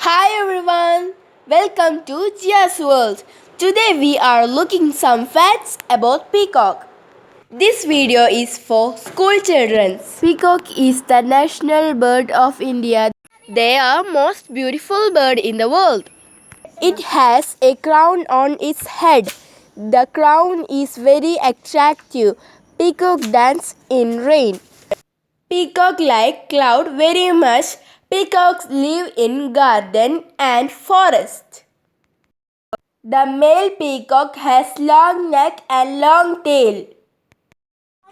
Hi everyone, welcome to Gia's World. Today we are looking some facts about peacock. This video is for school children. Peacock is the national bird of India. They are most beautiful bird in the world. It has a crown on its head. The crown is very attractive. Peacock dance in rain. Peacock like cloud very much. Peacocks live in garden and forest. The male peacock has long neck and long tail.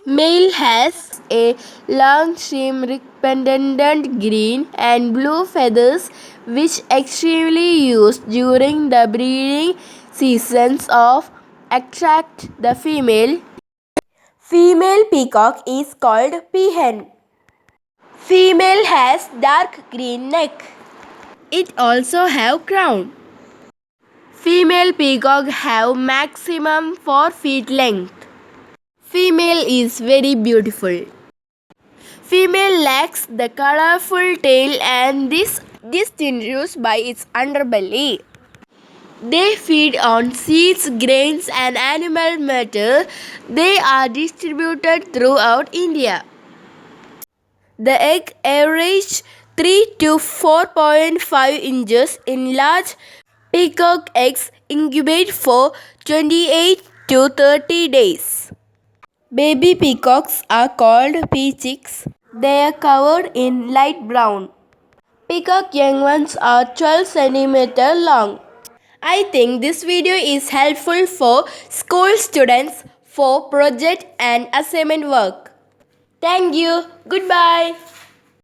Male has a long shimmery pendant green and blue feathers which extremely used during the breeding seasons of attract the female. Female peacock is called peahen. Female has dark green neck. It also have crown. Female peacock have maximum 4 feet length. Female is very beautiful. Female lacks the colorful tail and this distinguished by its underbelly. They feed on seeds, grains and animal matter. They are distributed throughout India. The egg average 3 to 4.5 inches in large. Peacock eggs incubate for 28 to 30 days. Baby peacocks are called peacocks. They are covered in light brown. Peacock young ones are 12 cm long. I think this video is helpful for school students for project and assignment work. Thank you. Goodbye.